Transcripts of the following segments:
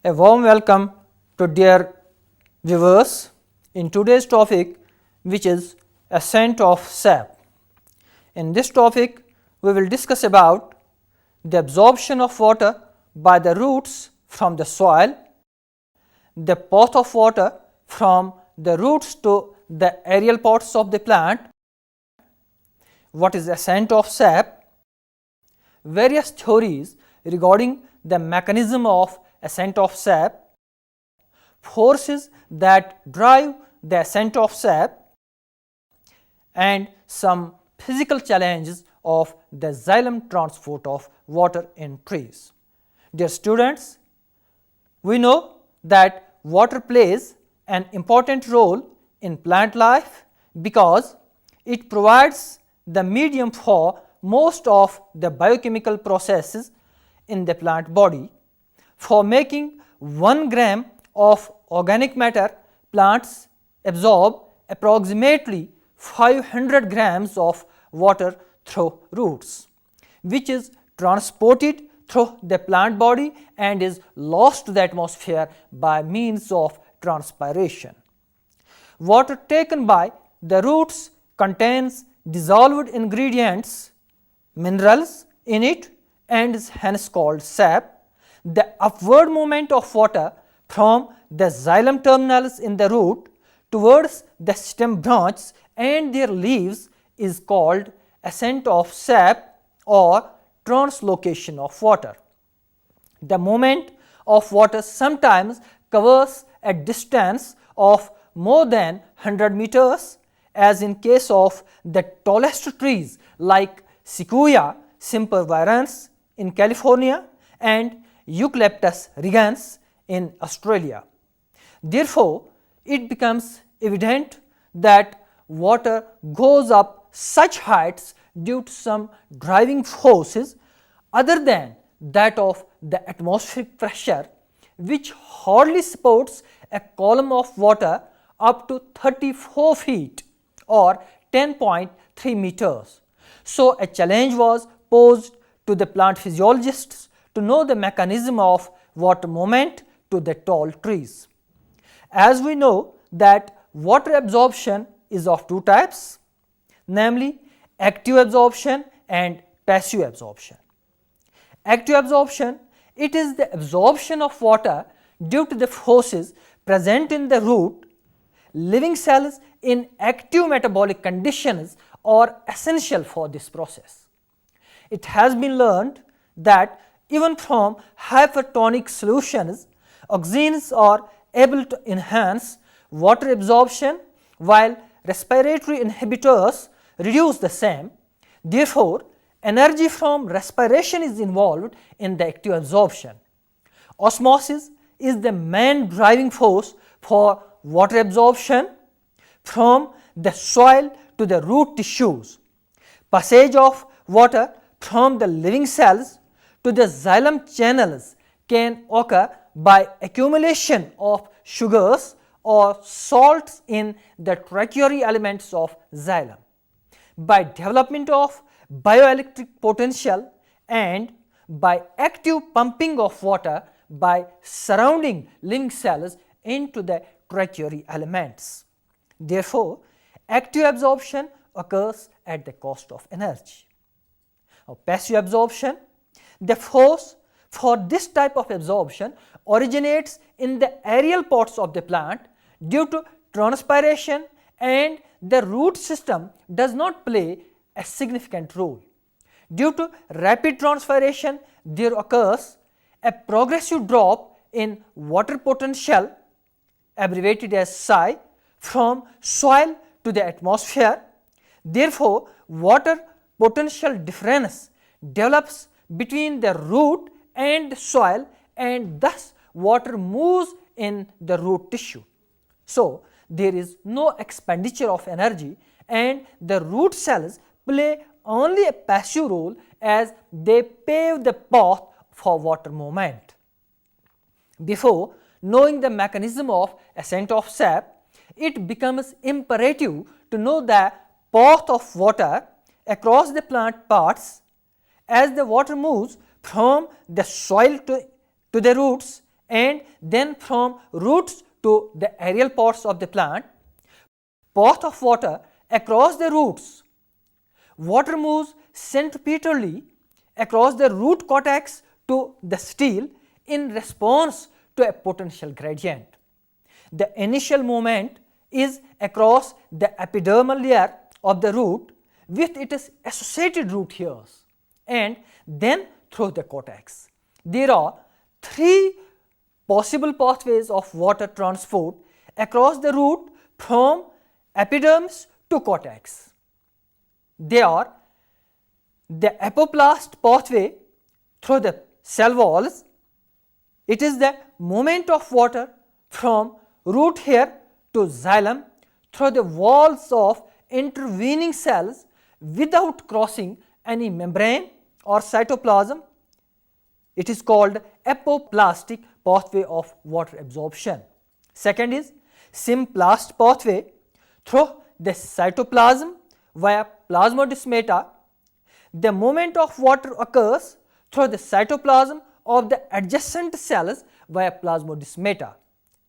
A warm welcome to dear viewers in today's topic, which is Ascent of Sap. In this topic, we will discuss about the absorption of water by the roots from the soil, the path of water from the roots to the aerial parts of the plant, what is ascent of sap, various theories regarding the mechanism of ascent of sap, forces that drive the ascent of sap, and some physical challenges of the xylem transport of water in trees. Dear students, we know that water plays an important role in plant life because it provides the medium for most of the biochemical processes in the plant body. For making 1 gram of organic matter, plants absorb approximately 500 grams of water through roots, which is transported through the plant body and is lost to the atmosphere by means of transpiration. Water taken by the roots contains dissolved ingredients, minerals in it, and is hence called sap. The upward movement of water from the xylem terminals in the root towards the stem branches and their leaves is called ascent of sap or translocation of water. The movement of water sometimes covers a distance of more than 100 meters, as in case of the tallest trees like Sequoia sempervirens in California and Eucalyptus regens in Australia. Therefore, it becomes evident that water goes up such heights due to some driving forces other than that of the atmospheric pressure, which hardly supports a column of water up to 34 feet or 10.3 meters. So, a challenge was posed to the plant physiologists to know the mechanism of water movement to the tall trees. As we know that water absorption is of two types, namely active absorption and passive absorption. Active absorption, it is the absorption of water due to the forces present in the root. Living cells in active metabolic conditions are essential for this process. It has been learned that even from hypertonic solutions, auxins are able to enhance water absorption while respiratory inhibitors reduce the same. Therefore, energy from respiration is involved in the active absorption. Osmosis is the main driving force for water absorption from the soil to the root tissues. Passage of water from the living cells to the xylem channels can occur by accumulation of sugars or salts in the tertiary elements of xylem, by development of bioelectric potential, and by active pumping of water by surrounding living cells into the tertiary elements. Therefore, active absorption occurs at the cost of energy. Now, passive absorption, the force for this type of absorption originates in the aerial parts of the plant due to transpiration, and the root system does not play a significant role. Due to rapid transpiration, there occurs a progressive drop in water potential, abbreviated as psi, from soil to the atmosphere. Therefore, water potential difference develops between the root and the soil, and thus water moves in the root tissue. So, there is no expenditure of energy, and the root cells play only a passive role as they pave the path for water movement. Before knowing the mechanism of ascent of sap, it becomes imperative to know the path of water across the plant parts. As the water moves from the soil to the roots and then from roots to the aerial parts of the plant, path of water across the roots. Water moves centripetally across the root cortex to the stele in response to a potential gradient. The initial movement is across the epidermal layer of the root with its associated root hairs and then through the cortex. There are three possible pathways of water transport across the root from epidermis to cortex. They are the apoplast pathway through the cell walls. It is the movement of water from root hair to xylem through the walls of intervening cells without crossing any membrane or cytoplasm. It is called apoplastic pathway of water absorption. Second is symplast pathway through the cytoplasm via plasmodesmata. The movement of water occurs through the cytoplasm of the adjacent cells via plasmodesmata.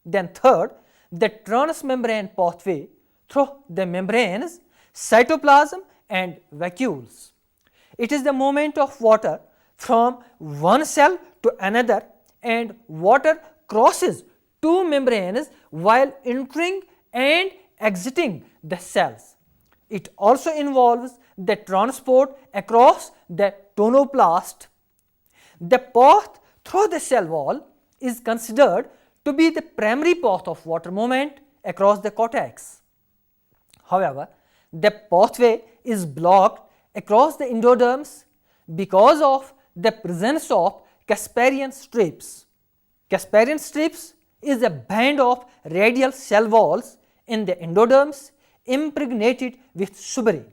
Then third, the transmembrane pathway through the membranes, cytoplasm and vacuoles. It is the movement of water from one cell to another, and water crosses two membranes while entering and exiting the cells. It also involves the transport across the tonoplast. The path through the cell wall is considered to be the primary path of water movement across the cortex. However, the pathway is blocked across the endoderms because of the presence of Casparian strips. Casparian strips is a band of radial cell walls in the endoderms impregnated with suberin,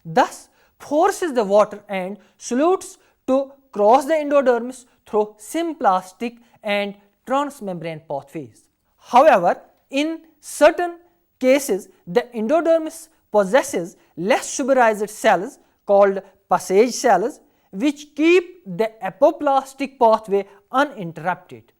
thus forces the water and solutes to cross the endodermis through symplastic and transmembrane pathways. However, in certain cases the endodermis possesses less suberized cells called passage cells, which keep the apoplastic pathway uninterrupted.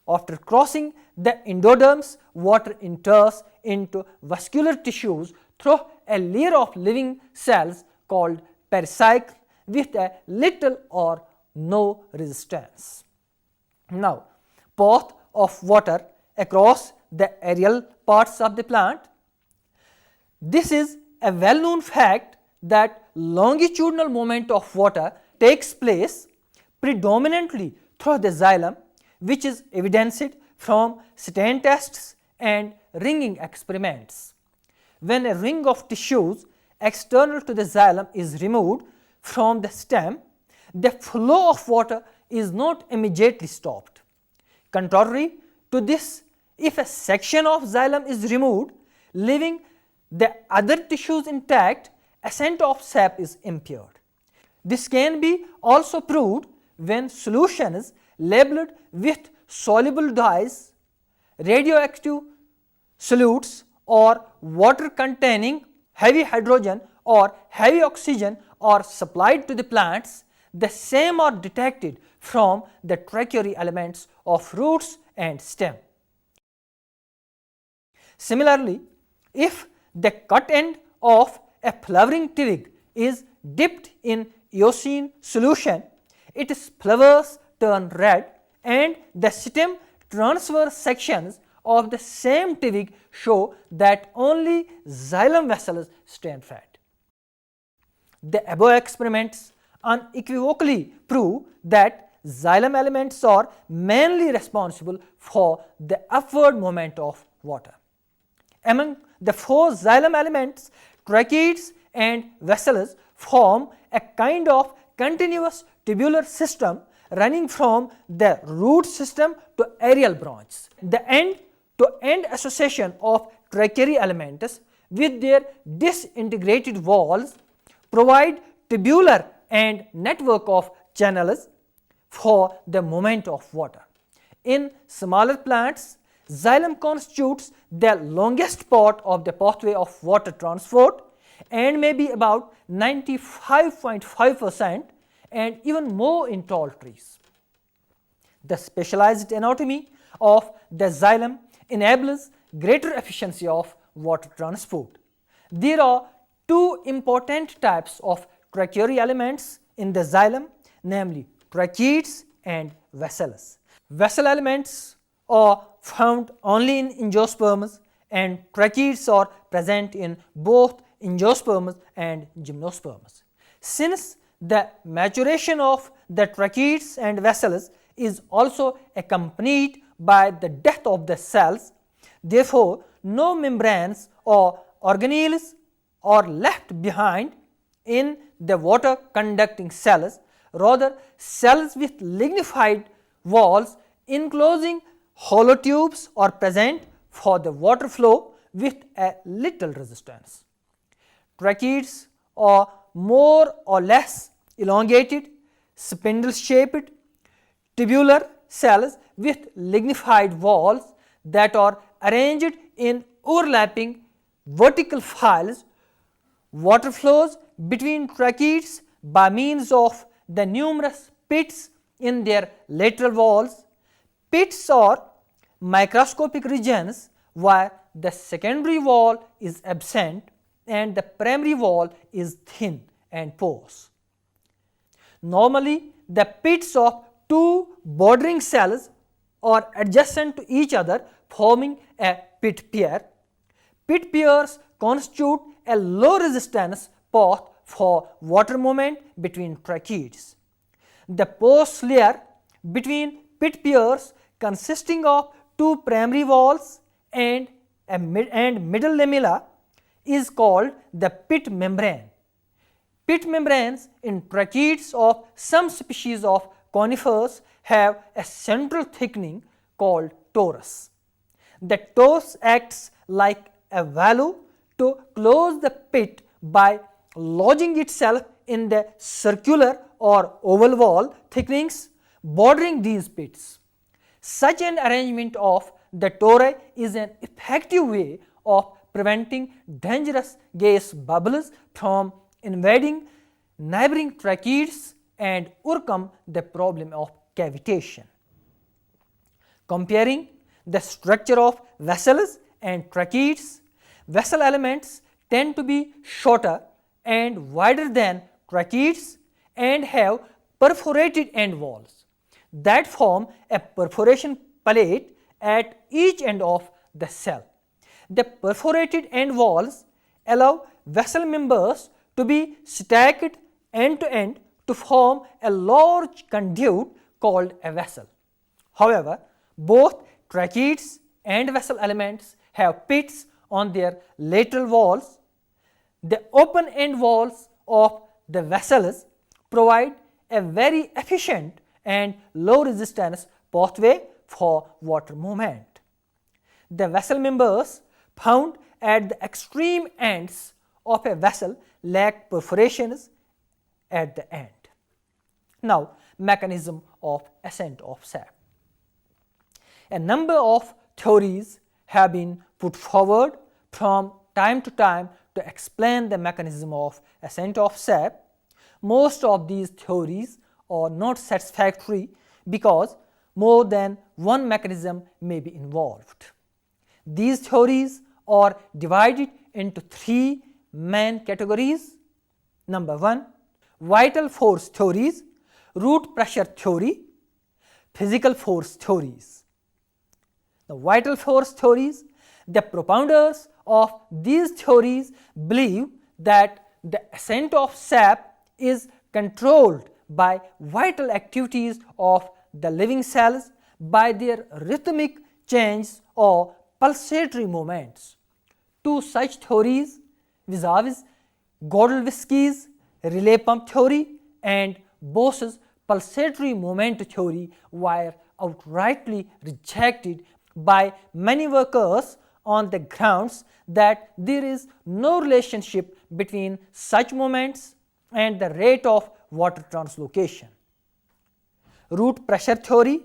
After crossing the endoderms, water enters into vascular tissues through a layer of living cells called pericycle with a little or no resistance. Now, path of water across the aerial parts of the plant. This is a well-known fact that longitudinal movement of water takes place predominantly through the xylem, which is evidenced from stain tests and ringing experiments. When a ring of tissues external to the xylem is removed from the stem, the flow of water is not immediately stopped. Contrary to this, if a section of xylem is removed, leaving the other tissues intact, ascent of sap is impaired. This can be also proved when solutions labeled with soluble dyes, radioactive solutes or water containing heavy hydrogen or heavy oxygen are supplied to the plants. The same are detected from the tertiary elements of roots and stem. Similarly, if the cut end of a flowering twig is dipped in eosine solution, its flowers turn red and the stem transverse sections of the same twig show that only xylem vessels stand fat. The above experiments unequivocally prove that xylem elements are mainly responsible for the upward movement of water. Among the four xylem elements, tracheids and vessels form a kind of continuous tubular system running from the root system to aerial branch. The end-to-end association of tertiary elements with their disintegrated walls provide tubular and network of channels for the movement of water. In smaller plants, xylem constitutes the longest part of the pathway of water transport and may be about 95.5% and even more in tall trees. The specialized anatomy of the xylem enables greater efficiency of water transport. There are two important types of tracheary elements in the xylem, namely tracheids and vessels. Vessel elements are found only in angiosperms, and tracheids are present in both angiosperms and gymnosperms. Since the maturation of the tracheids and vessels is also accompanied by the death of the cells, therefore no membranes or organelles are left behind in the water conducting cells. Rather, cells with lignified walls enclosing hollow tubes are present for the water flow with a little resistance. Tracheids are more or less elongated, spindle-shaped, tubular cells with lignified walls that are arranged in overlapping vertical files. Water flows between tracheids by means of the numerous pits in their lateral walls. Pits are microscopic regions where the secondary wall is absent and the primary wall is thin and porous. Normally, the pits of two bordering cells are adjacent to each other, forming a pit pair. Pit pairs constitute a low resistance path for water movement between tracheids. The porous layer between pit pairs, consisting of two primary walls and middle lamella, is called the pit membrane. Pit membranes in tracheids of some species of conifers have a central thickening called torus. The torus acts like a valve to close the pit by lodging itself in the circular or oval wall thickenings bordering these pits. Such an arrangement of the tori is an effective way of preventing dangerous gas bubbles from invading neighboring tracheids and overcome the problem of cavitation. Comparing the structure of vessels and tracheids, vessel elements tend to be shorter and wider than tracheids and have perforated end walls that form a perforation plate at each end of the cell. The perforated end walls allow vessel members to be stacked end to end to form a large conduit called a vessel. However, both tracheids and vessel elements have pits on their lateral walls. The open end walls of the vessels provide a very efficient and low resistance pathway for water movement. The vessel members found at the extreme ends of a vessel lack perforations at the end. Now, mechanism of ascent of sap. A number of theories have been put forward from time to time to explain the mechanism of ascent of sap. Most of these theories are not satisfactory because more than one mechanism may be involved. These theories are divided into three main categories. Number 1, vital force theories, root pressure theory, physical force theories. The vital force theories, the propounders of these theories believe that the ascent of sap is controlled by vital activities of the living cells by their rhythmic changes or pulsatory movements. Two such theories vis-a-vis Godel-Wyszky's relay pump theory and Bose's pulsatory moment theory were outrightly rejected by many workers on the grounds that there is no relationship between such moments and the rate of water translocation. Root pressure theory.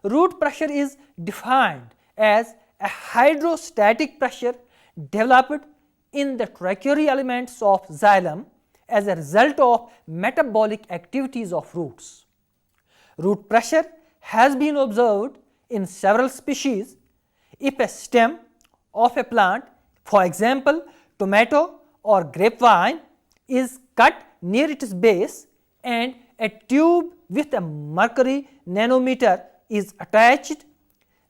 Root pressure is defined as a hydrostatic pressure developed in the tracheary elements of xylem as a result of metabolic activities of roots. Root pressure has been observed in several species. If a stem of a plant, for example tomato or grapevine, is cut near its base and a tube with a mercury nanometer is attached,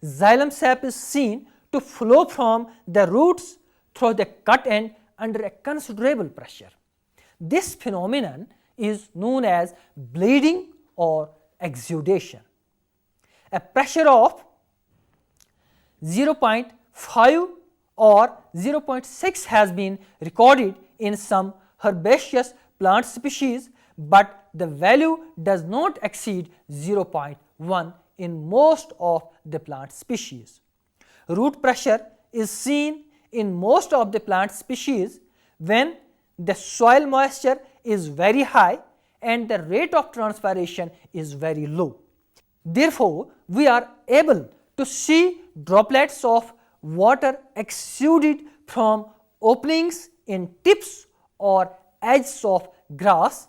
xylem sap is seen to flow from the roots through the cut end under a considerable pressure. This phenomenon is known as bleeding or exudation. A pressure of 0.5 or 0.6 has been recorded in some herbaceous plant species, but the value does not exceed 0.1 in most of the plant species. Root pressure is seen in most of the plant species when the soil moisture is very high and the rate of transpiration is very low. Therefore, we are able to see droplets of water exuded from openings in tips or edges of grass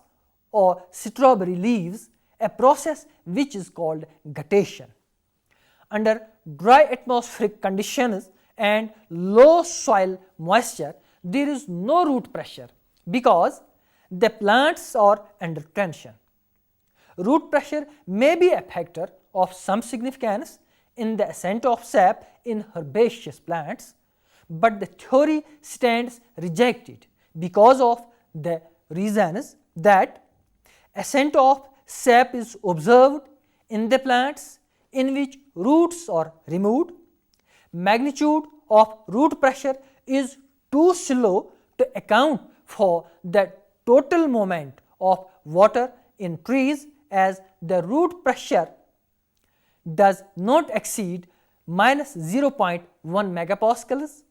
or strawberry leaves, a process which is called guttation. Under dry atmospheric conditions and low soil moisture, there is no root pressure because the plants are under tension. Root pressure may be a factor of some significance in the ascent of sap in herbaceous plants, but the theory stands rejected because of the reasons that ascent of sap is observed in the plants in which roots are removed. Magnitude of root pressure is too slow to account for the total movement of water in trees, as the root pressure does not exceed minus 0.1 megapascals,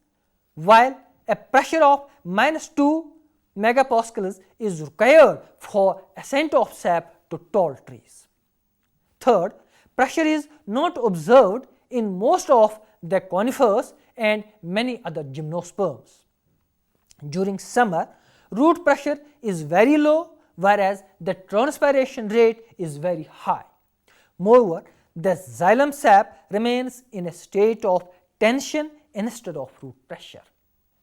while a pressure of minus 2 megapascals is required for ascent of sap to tall trees. Third, pressure is not observed in most of the conifers and many other gymnosperms. During summer, root pressure is very low, whereas the transpiration rate is very high. Moreover, the xylem sap remains in a state of tension instead of root pressure.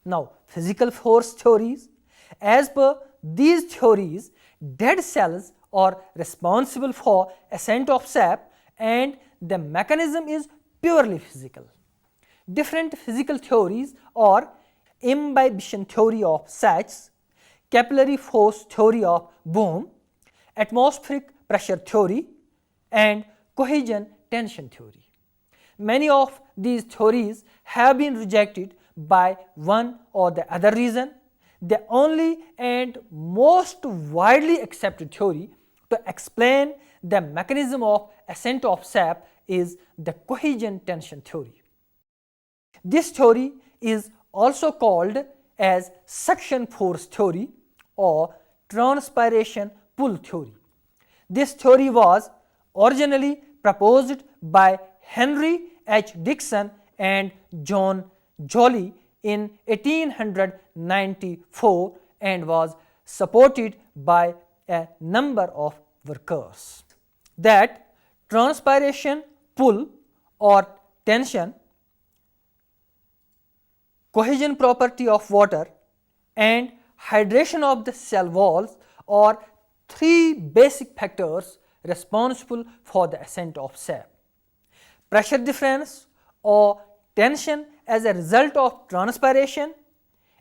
Now, physical force theories. As per these theories, dead cells are responsible for ascent of sap and the mechanism is purely physical. Different physical theories are imbibition theory of Sachs, capillary force theory of Bohm, atmospheric pressure theory, and cohesion tension theory. Many of these theories have been rejected by one or the other reason. The only and most widely accepted theory to explain the mechanism of ascent of sap is the cohesion tension theory. This theory is also called as suction force theory or transpiration pool theory. This theory was originally proposed by Henry H. Dixon and John Joly in 1894 and was supported by a number of workers. That transpiration pull or tension, cohesion property of water, and hydration of the cell walls are three basic factors responsible for the ascent of sap. Pressure difference or tension as a result of transpiration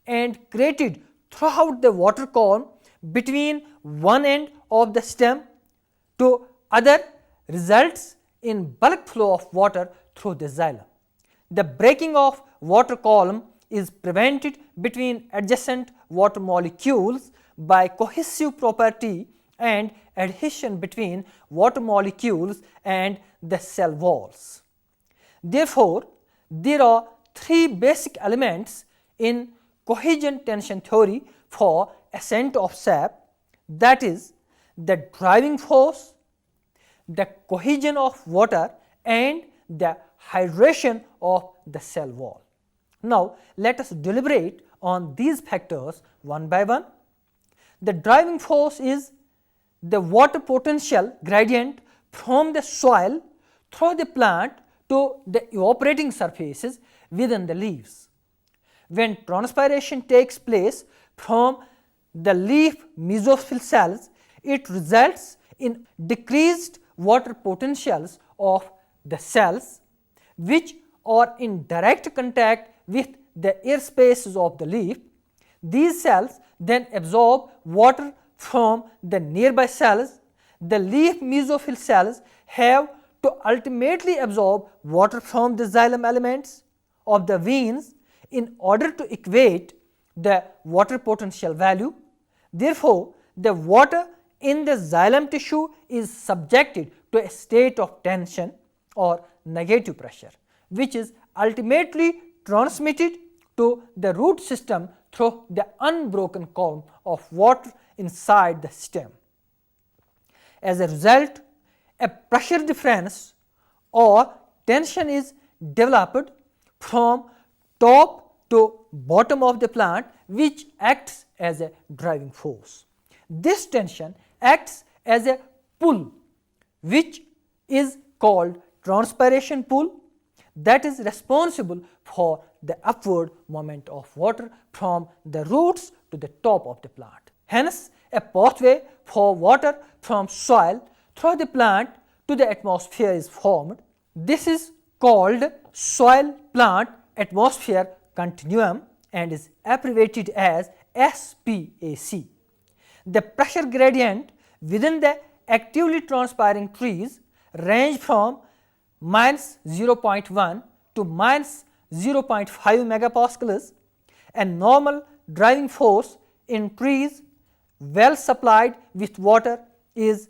and created throughout the water column between one end of the stem to other results in bulk flow of water through the xylem. The breaking of water column is prevented between adjacent water molecules by cohesive property and adhesion between water molecules and the cell walls. Therefore, there are three basic elements in cohesion tension theory for ascent of sap, that is the driving force, the cohesion of water, and the hydration of the cell wall. Now, let us deliberate on these factors one by one. The driving force is the water potential gradient from the soil through the plant to the evaporating surfaces within the leaves. When transpiration takes place from the leaf mesophyll cells, it results in decreased water potentials of the cells, which are in direct contact with the air spaces of the leaf. These cells then absorb water from the nearby cells. The leaf mesophyll cells have to ultimately absorb water from the xylem elements of the veins in order to equate the water potential value. Therefore, the water in the xylem tissue is subjected to a state of tension or negative pressure, which is ultimately transmitted to the root system through the unbroken column of water inside the stem. As a result, a pressure difference or tension is developed from top to bottom of the plant, which acts as a driving force. This tension acts as a pull, which is called transpiration pull, that is responsible for the upward movement of water from the roots to the top of the plant. Hence, a pathway for water from soil through the plant to the atmosphere is formed. This is called soil plant atmosphere continuum and is abbreviated as SPAC. The pressure gradient within the actively transpiring trees range from minus 0.1 to minus 0.5 megapascals. A normal driving force in trees well supplied with water is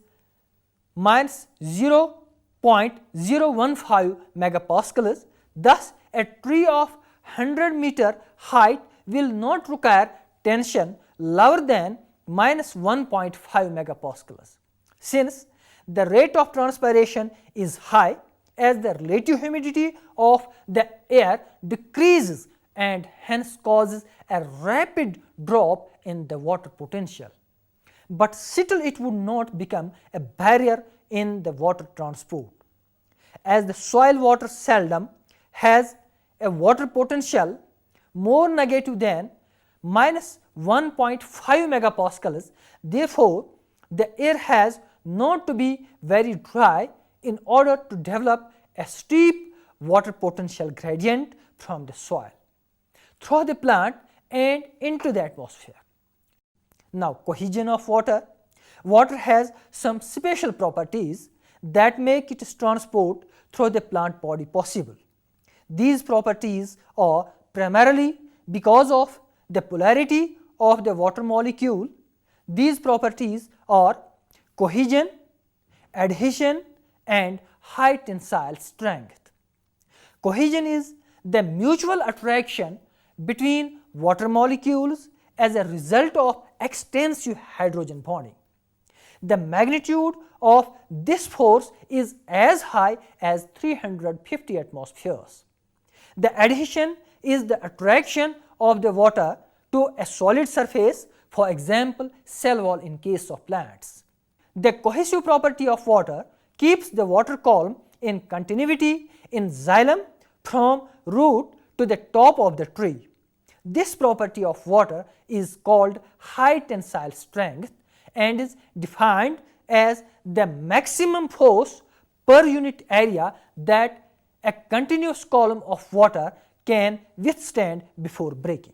minus 0.015 megapascals. Thus, a tree of 100-meter height will not require tension lower than minus 1.5 megapascals. Since the rate of transpiration is high, as the relative humidity of the air decreases and hence causes a rapid drop in the water potential. But still it would not become a barrier in the water transport, as the soil water seldom has a water potential more negative than minus 1.5 megapascals. Therefore, the air has not to be very dry in order to develop a steep water potential gradient from the soil through the plant and into the atmosphere. Now, cohesion of water. Water has some special properties that make its transport through the plant body possible. These properties are primarily because of the polarity of the water molecule. These properties are cohesion, adhesion and high tensile strength. Cohesion is the mutual attraction between water molecules as a result of extensive hydrogen bonding. The magnitude of this force is as high as 350 atmospheres. The adhesion is the attraction of the water to a solid surface, for example, cell wall in case of plants. The cohesive property of water keeps the water column in continuity in xylem from root to the top of the tree. This property of water is called high tensile strength and is defined as the maximum force per unit area that a continuous column of water can withstand before breaking.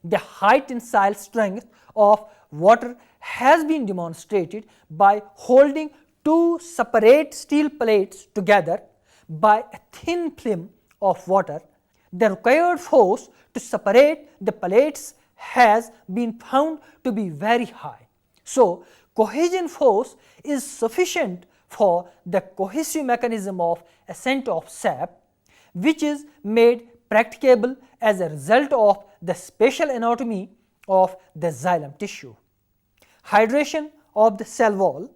The high tensile strength of water has been demonstrated by holding two separate steel plates together by a thin film of water. The required force to separate the plates has been found to be very high. So, cohesion force is sufficient for the cohesive mechanism of ascent of sap, which is made practicable as a result of the spatial anatomy of the xylem tissue. Hydration of the cell wall.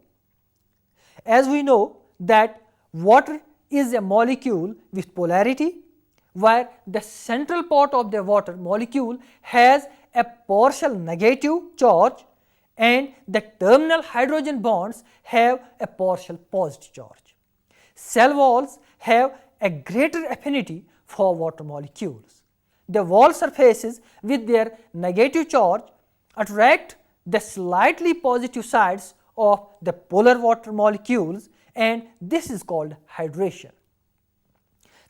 As we know that water is a molecule with polarity, where the central part of the water molecule has a partial negative charge and the terminal hydrogen bonds have a partial positive charge. cell walls have a greater affinity for water molecules. The wall surfaces with their negative charge attract the slightly positive sides of the polar water molecules, and this is called hydration.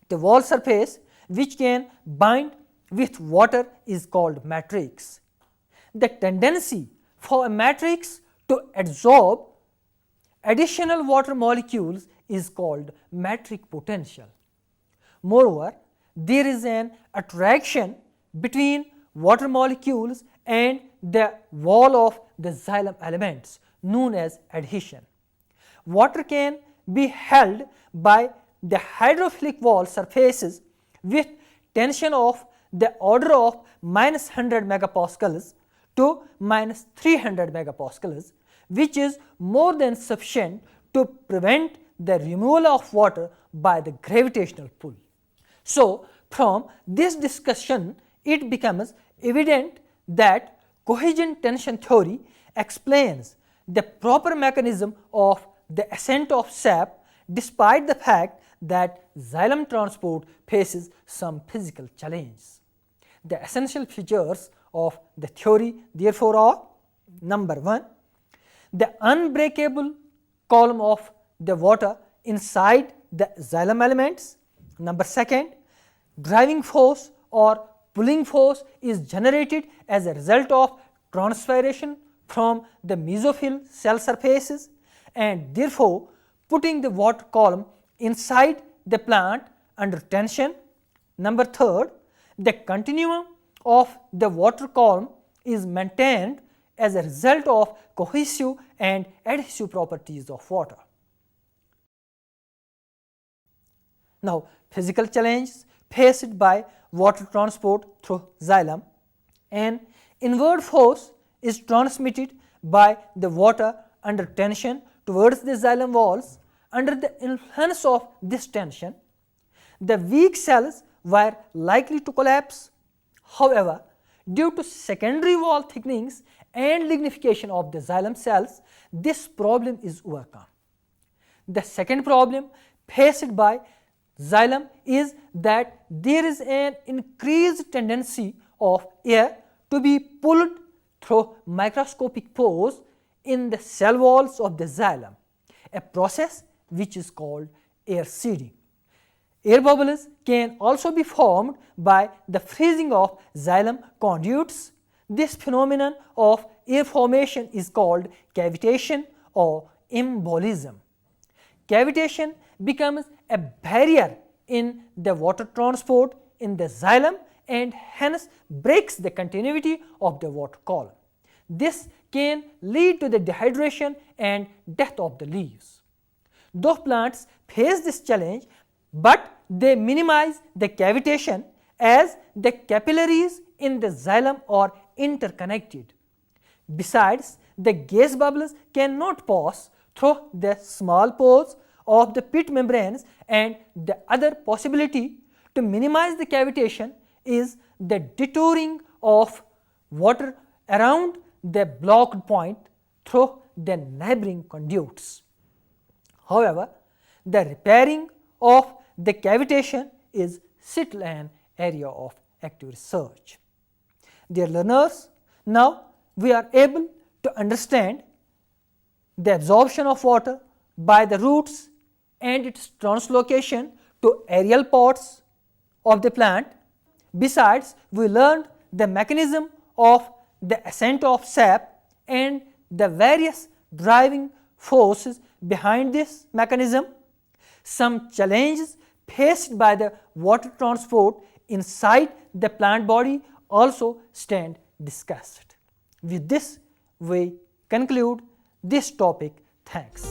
The wall surface which can bind with water is called matrix. The tendency for a matrix to absorb additional water molecules is called matrix potential. Moreover, there is an attraction between water molecules and the wall of the xylem elements known as adhesion. Water can be held by the hydrophilic wall surfaces with tension of the order of -100 megapascals to -300 megapascals, which is more than sufficient to prevent the removal of water by the gravitational pull. So, from this discussion it becomes evident that cohesion tension theory explains the proper mechanism of the ascent of sap, despite the fact that xylem transport faces some physical challenges. The essential features of the theory therefore are: number 1, the unbreakable column of the water inside the xylem elements. Number 2, driving force or pulling force is generated as a result of transpiration from the mesophyll cell surfaces, and therefore putting the water column inside the plant under tension. Number 3, the continuum of the water column is maintained as a result of cohesive and adhesive properties of water. Now, physical challenges faced by water transport through xylem. An inward force is transmitted by the water under tension towards the xylem walls. Under the influence of this tension, the weak cells were likely to collapse. However, due to secondary wall thickenings and lignification of the xylem cells, this problem is overcome. The second problem faced by xylem is that there is an increased tendency of air to be pulled through microscopic pores in the cell walls of the xylem, a process which is called air seeding. Air bubbles can also be formed by the freezing of xylem conduits. This phenomenon of air formation is called cavitation or embolism. Cavitation becomes a barrier in the water transport in the xylem and hence breaks the continuity of the water column. This can lead to the dehydration and death of the leaves. Those plants face this challenge, but they minimize the cavitation as the capillaries in the xylem are interconnected. Besides, the gas bubbles cannot pass through the small pores of the pit membranes, and the other possibility to minimize the cavitation is the detouring of water around the blocked point through the neighboring conduits. However, the repairing of the cavitation is still an area of active research. Dear learners, now we are able to understand the absorption of water by the roots and its translocation to aerial parts of the plant. Besides, we learned the mechanism of the ascent of sap and the various driving forces behind this mechanism. Some challenges faced by the water transport inside the plant body also stand discussed. With this, we conclude this topic. Thanks.